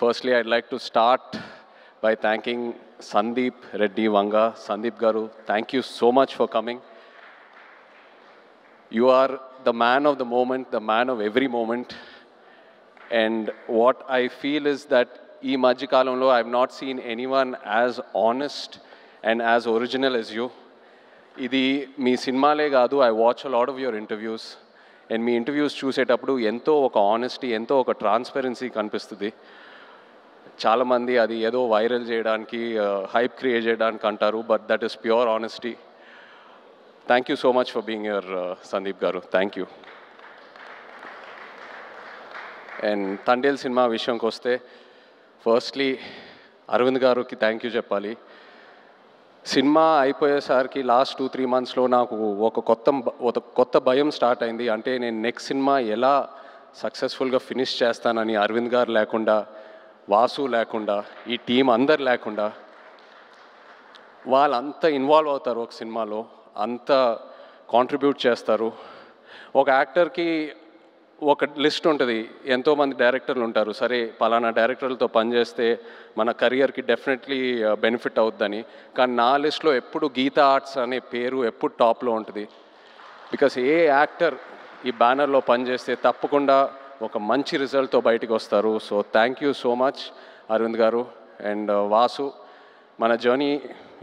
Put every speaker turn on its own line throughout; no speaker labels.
Firstly, I'd like to start by thanking Sandeep Reddy Vanga. Sandeep Garu, thank you so much for coming. You are the man of the moment, the man of every moment. And what I feel is that ee Majjikalamlo I have not seen anyone as honest and as original as you. ఇది మీ సినిమాలే కాదు, I watch a lot of your interviews and me interviews చూసేటప్పుడు ఎంతో ఒక honesty, ఎంతో ఒక transparency కనిపిస్తుంది. చాలామంది అది ఏదో వైరల్ చేయడానికి, హైప్ క్రియేట్ చేయడానికి అంటారు, but that is pure honesty. Thank you so much for being your Sandeep garu, thank you. And Thandel cinema విషయంకి వస్తే, ఫస్ట్లీ అరవింద్ గారికి థ్యాంక్ యూ చెప్పాలి. సినిమా అయిపోయేసరికి లాస్ట్ 2-3 మంత్స్లో నాకు ఒక కొత్త భయం స్టార్ట్ అయింది. అంటే నేను నెక్స్ట్ సినిమా ఎలా సక్సెస్ఫుల్గా ఫినిష్ చేస్తానని. అరవింద్ గారు లేకుండా, వాసు లేకుండా, ఈ టీం అందరు లేకుండా, వాళ్ళంతా ఇన్వాల్వ్ అవుతారు ఒక సినిమాలో, అంత కాంట్రిబ్యూట్ చేస్తారు. ఒక యాక్టర్కి ఒక లిస్ట్ ఉంటుంది, ఎంతోమంది డైరెక్టర్లు ఉంటారు. సరే పలానా డైరెక్టర్లతో పనిచేస్తే మన కెరియర్కి డెఫినెట్లీ బెనిఫిట్ అవుతుందని. కానీ నా లిస్ట్లో ఎప్పుడు గీతా ఆర్ట్స్ అనే పేరు ఎప్పుడు టాప్లో ఉంటుంది. బికాస్ ఏ యాక్టర్ ఈ బ్యానర్లో పనిచేస్తే తప్పకుండా ఒక మంచి రిజల్ట్తో బయటకు వస్తారు. So thank you so much Arvind garu. And Vasu, మన జర్నీ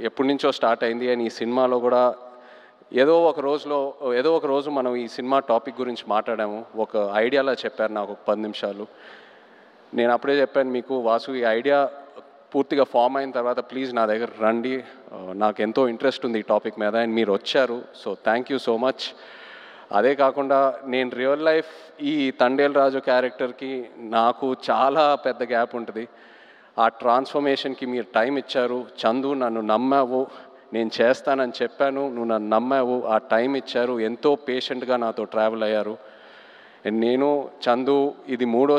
ఎప్పటి నుంచో స్టార్ట్ అయింది. అండ్ ఈ సినిమాలో కూడా ఏదో ఒక రోజు మనం ఈ సినిమా టాపిక్ గురించి మాట్లాడాము. ఒక ఐడియాలా చెప్పారు నాకు ఒక 10 నిమిషాలు. నేను అప్పుడే చెప్పాను మీకు, వాసు ఈ ఐడియా పూర్తిగా ఫామ్ అయిన తర్వాత ప్లీజ్ నా దగ్గర రండి, నాకు ఎంతో ఇంట్రెస్ట్ ఉంది ఈ టాపిక్ మీద. అండ్ మీరు వచ్చారు, so thank you so much. అదే కాకుండా నేను రియల్ లైఫ్ ఈ తండేల్ రాజు క్యారెక్టర్కి నాకు చాలా పెద్ద గ్యాప్ ఉంటుంది. ఆ ట్రాన్స్ఫర్మేషన్కి మీరు టైం ఇచ్చారు. చందు, నన్ను నమ్మావు, నేను చేస్తానని చెప్పాను, నువ్వు నన్ను నమ్మావు, ఆ టైం ఇచ్చారు, ఎంతో పేషెంట్గా నాతో ట్రావెల్ అయ్యారు. నేను చందు ఇది 3వ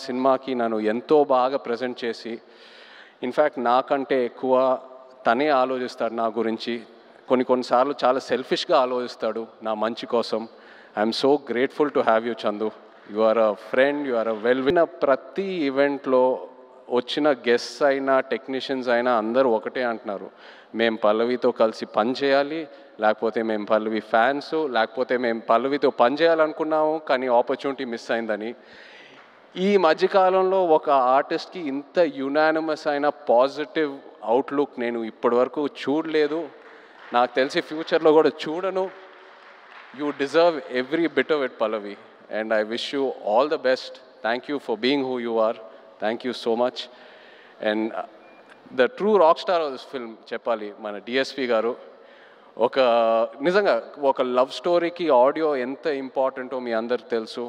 సినిమాకి నన్ను ఎంతో బాగా ప్రజెంట్ చేసి, ఇన్ఫ్యాక్ట్ నాకంటే ఎక్కువ తనే ఆలోచిస్తాడు నా గురించి. కొన్నిసార్లు చాలా సెల్ఫిష్గా ఆలోచిస్తాడు నా మంచి కోసం. I'm so grateful to have you Chandu. You are a friend, you are a well. ప్రతి ఈవెంట్లో వచ్చిన గెస్ట్స్ అయినా టెక్నీషియన్స్ అయినా అందరూ ఒకటే అంటున్నారు, మేము పల్లవితో కలిసి పని చేయాలి, లేకపోతే మేము పల్లవి ఫ్యాన్స్, లేకపోతే మేము పల్లవితో పని చేయాలనుకున్నాము కానీ ఆపర్చునిటీ మిస్ అయిందని. ఈ మధ్యకాలంలో ఒక ఆర్టిస్ట్కి ఇంత యునానిమస్ అయిన పాజిటివ్ అవుట్లుక్ నేను ఇప్పటివరకు చూడలేదు, నాకు తెలిసి ఫ్యూచర్లో కూడా చూడను. You deserve every bit of it Pallavi, and I wish you all the best. Thank you for being who you are. Thank you so much. And the true rock star of this film చెప్పాలి మన DSP గారు. నిజంగా ఒక love స్టోరీకి audio ఎంత ఇంపార్టెంటో మీ అందరికి తెలుసు.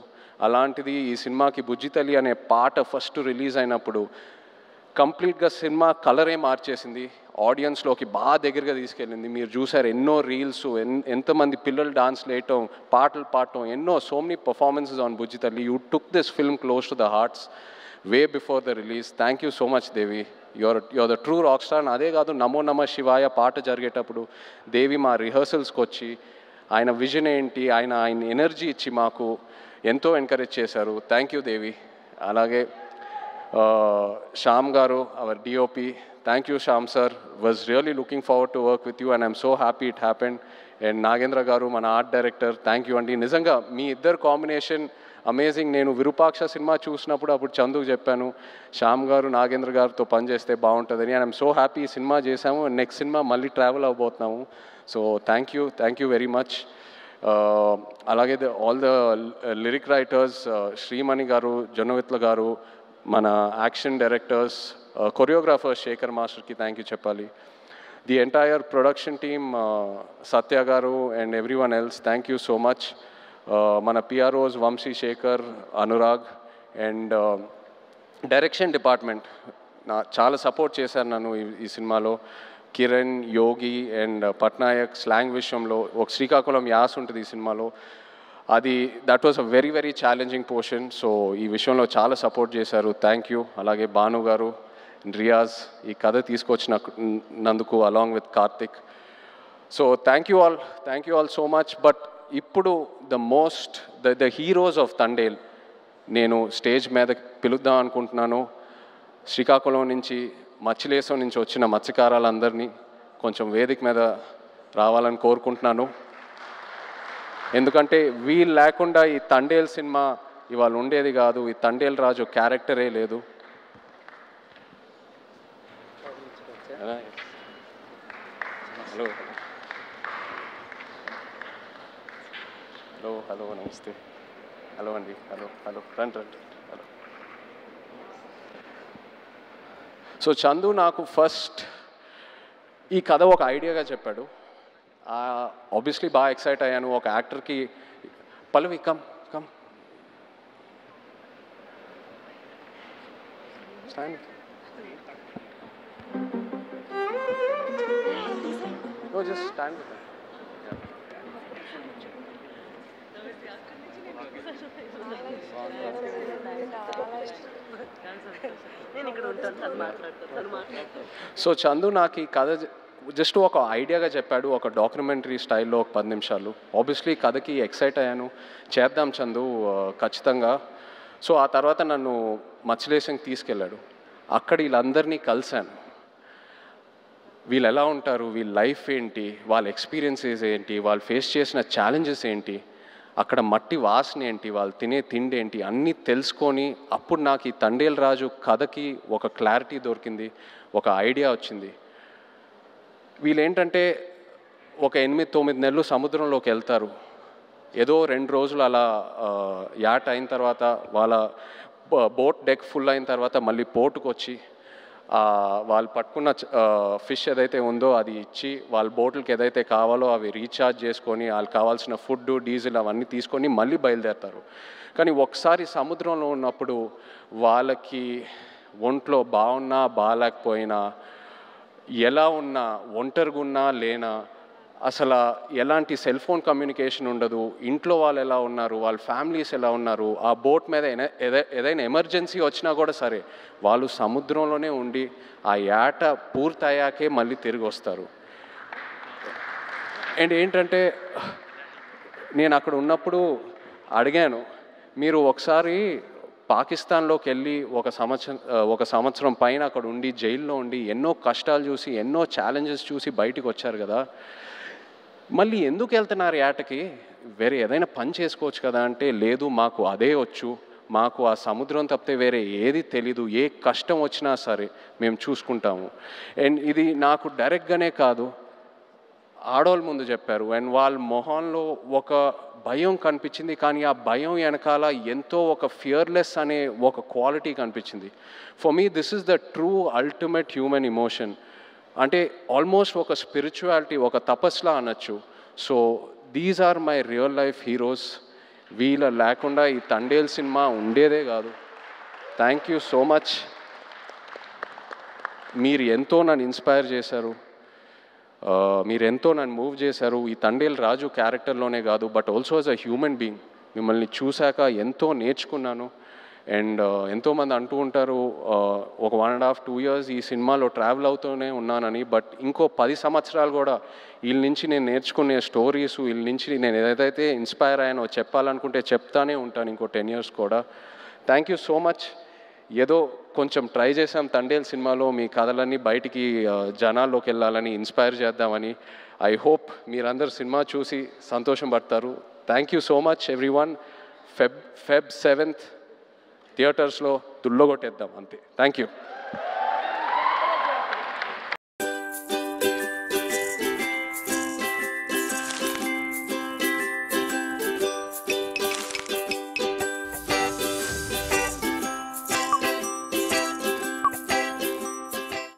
అలాంటిది ఈ సినిమాకి బుజ్జితల్లి అనే పాట ఫస్ట్ రిలీజ్ అయినప్పుడు కంప్లీట్గా సినిమా కలరే మార్చేసింది, ఆడియన్స్లోకి బాగా దగ్గరగా తీసుకెళ్ళింది. మీరు చూసారు ఎన్నో రీల్స్, ఎంతమంది పిల్లలు డాన్స్లు వేయటం, పాటలు పాడటం, so many performances on Bujjithalli. You took this film close to the hearts way before the release. Thank you so much Devi, you're the true rock star. అదే కాదు, నమో నమ శివాయ పాట జరిగేటప్పుడు దేవి మా రిహర్సల్స్కి వచ్చి ఆయన విజన్ ఏంటి, ఆయన ఎనర్జీ ఇచ్చి మాకు ఎంతో ఎంకరేజ్ చేశారు. Thank you Devi. అలాగే Shyam garu, our DOP, thank you Shyam sir, was really looking forward to work with you and I'm so happy it happened. And Nagendra garu, మన ఆర్ట్ డైరెక్టర్, థ్యాంక్ యూ అండి. నిజంగా మీ ఇద్దరు కాంబినేషన్ అమేజింగ్. నేను విరూపాక్ష సినిమా చూసినప్పుడు అప్పుడు చందుకు చెప్పాను, శ్యామ్ గారు నాగేంద్ర గారితో పనిచేస్తే బాగుంటుందని. అండ్ ఐఎమ్ సో హ్యాపీ ఈ సినిమా చేశాము, నెక్స్ట్ సినిమా మళ్ళీ ట్రావెల్ అవ్వబోతున్నాము. So thank you very much. అలాగే all the lyric writers, Sreemani garu, Jonnavithula garu, మన యాక్షన్ డైరెక్టర్స్, కొరియోగ్రాఫర్ శేఖర్ మాస్టర్కి థ్యాంక్ యూ చెప్పాలి. The entire production team, Satya garu and everyone else, thank you so much. మన PROs Vamsi, Sekhar, Anurag. And direction department చాలా support చేశారు నన్ను ఈ సినిమాలో. కిరణ్, యోగి అండ్ పట్నాయక్ స్లాంగ్ విషయంలో ఒక శ్రీకాకుళం యాస్ ఉంటుంది ఈ సినిమాలో, that was a very very challenging portion. So ఈ విషయంలో చాలా సపోర్ట్ చేశారు, థ్యాంక్ యూ. అలాగే భాను గారు, రియాజ్ ఈ కథ తీసుకొచ్చినందుకు along with Karthik. So thank you all so much. But ఇప్పుడు ద హీరోస్ ఆఫ్ తండేల్ నేను స్టేజ్ మీద పిలుద్దాం అనుకుంటున్నాను. శ్రీకాకుళం నుంచి, మచ్చిలేశం నుంచి వచ్చిన మత్స్యకారులందరినీ కొంచెం వేదిక మీద రావాలని కోరుకుంటున్నాను. ఎందుకంటే వీళ్ళు లేకుండా ఈ తండేల్ సినిమా ఇవాళ ఉండేది కాదు. ఈ తండేల్ రాజు క్యారెక్టరే లేదు. హలో హలో హలో నమస్తే. హలో అండి. హలో హలో రండి రండి. హలో. సో చందు నాకు ఫస్ట్ ఈ కథ ఒక ఐడియాగా చెప్పాడు. ఆబ్వియస్లీ బాగా ఎక్సైట్ అయ్యాను. ఒక యాక్టర్కి Pallavi come come stand. No, just stand with them. So Chandu నాకు ఈ కథ జస్ట్ ఒక ఐడియాగా చెప్పాడు. ఒక డాక్యుమెంటరీ స్టైల్లో ఒక 10 నిమిషాలు. ఆబ్వియస్లీ కథకి ఎక్సైట్ అయ్యాను. చేద్దాం చందు ఖచ్చితంగా. సో ఆ తర్వాత నన్ను మచ్చిలేశంకి తీసుకెళ్ళాడు. అక్కడ వీళ్ళందరినీ కలిశాను. వీళ్ళు ఎలా ఉంటారు, వీళ్ళ లైఫ్ ఏంటి, వాళ్ళ ఎక్స్పీరియన్సెస్ ఏంటి, వాళ్ళు ఫేస్ చేసిన ఛాలెంజెస్ ఏంటి, అక్కడ మట్టి వాసన ఏంటి, వాళ్ళు తినే తిండి ఏంటి, అన్నీ తెలుసుకొని అప్పుడు నాకు ఈ తండేల్ రాజు కథకి ఒక క్లారిటీ దొరికింది, ఒక ఐడియా వచ్చింది. వీళ్ళేంటంటే ఒక 8-9 నెలలు సముద్రంలోకి వెళ్తారు. ఏదో 2 రోజులు అలా యాట్ అయిన తర్వాత వాళ్ళ బోట్ డెక్ ఫుల్ అయిన తర్వాత మళ్ళీ పోర్టుకు వచ్చి వాళ్ళు పట్టుకున్న ఫిష్ ఏదైతే ఉందో అది ఇచ్చి వాళ్ళ బోట్లకి ఏదైతే కావాలో అవి రీఛార్జ్ చేసుకొని వాళ్ళకి కావాల్సిన ఫుడ్, డీజిల్ అవన్నీ తీసుకొని మళ్ళీ బయలుదేరుతారు. కానీ ఒకసారి సముద్రంలో ఉన్నప్పుడు వాళ్ళకి ఒంట్లో బాగున్నా బాగాలేకపోయినా, ఎలా ఉన్నా, ఒంటరిగా ఉన్నా లేనా, అసలు ఎలాంటి సెల్ ఫోన్ కమ్యూనికేషన్ ఉండదు, ఇంట్లో వాళ్ళు ఎలా ఉన్నారు, వాళ్ళ ఫ్యామిలీస్ ఎలా ఉన్నారు, ఆ బోట్ మీద ఏదైనా ఎమర్జెన్సీ వచ్చినా కూడా సరే వాళ్ళు సముద్రంలోనే ఉండి ఆ యాట పూర్తయ్యాకే మళ్ళీ తిరిగి వస్తారు. అండ్ ఏంటంటే నేను అక్కడ ఉన్నప్పుడు అడిగాను, మీరు ఒకసారి పాకిస్తాన్లోకి వెళ్ళి ఒక సంవత్సరం పైన అక్కడ ఉండి జైల్లో ఉండి ఎన్నో కష్టాలు చూసి ఎన్నో ఛాలెంజెస్ చూసి బయటికి వచ్చారు కదా, మళ్ళీ ఎందుకు వెళ్తున్నారు యాటకి, వేరే ఏదైనా పని చేసుకోవచ్చు కదా అంటే, లేదు మాకు అదే వచ్చు, మాకు ఆ సముద్రం తప్పితే వేరే ఏది తెలీదు, ఏ కష్టం వచ్చినా సరే మేము చూసుకుంటాము. అండ్ ఇది నాకు డైరెక్ట్గానే కాదు, ఆడవాళ్ళ ముందు చెప్పారు. అండ్ వాళ్ళ మొహంలో ఒక భయం కనిపించింది, కానీ ఆ భయం వెనకాల ఎంతో ఒక ఫియర్లెస్ అనే ఒక క్వాలిటీ కనిపించింది. For me this is the true ultimate human emotion. అంటే ఆల్మోస్ట్ ఒక స్పిరిచువాలిటీ, ఒక తపస్లా అనొచ్చు. So these are my real life heroes. వీళ్ళ లేకుండా ఈ తండేల్ సినిమా ఉండేదే కాదు. Thank you so much. మీరు ఎంతో నన్ను ఇన్స్పైర్ చేశారు, మీరు ఎంతో నన్ను మూవ్ చేశారు. ఈ తండేల్ రాజు క్యారెక్టర్లోనే కాదు, but also as a human being మిమ్మల్ని చూశాక ఎంతో నేర్చుకున్నాను. అండ్ ఎంతోమంది అంటూ ఉంటారు ఒక 1.5-2 years ఈ సినిమాలో ట్రావెల్ అవుతూనే ఉన్నానని, బట్ ఇంకో 10 సంవత్సరాలు కూడా వీళ్ళ నుంచి నేను నేర్చుకునే స్టోరీస్, వీళ్ళ నుంచి నేను ఏదైతే ఇన్స్పైర్ అయ్యానో చెప్పాలనుకుంటే చెప్తానే ఉంటాను ఇంకో 10 years కూడా. Thank you so much. ఏదో కొంచెం ట్రై చేసాం తండేల్ సినిమాలో మీ కథలన్నీ బయటికి జనాల్లోకి వెళ్ళాలని, ఇన్స్పైర్ చేద్దామని. ఐ హోప్ మీరందరూ సినిమా చూసి సంతోషం పడతారు. Thank you so much everyone. Feb 7th థియేటర్స్లో దుల్లగొట్టేద్దాం అంతే. Thank you.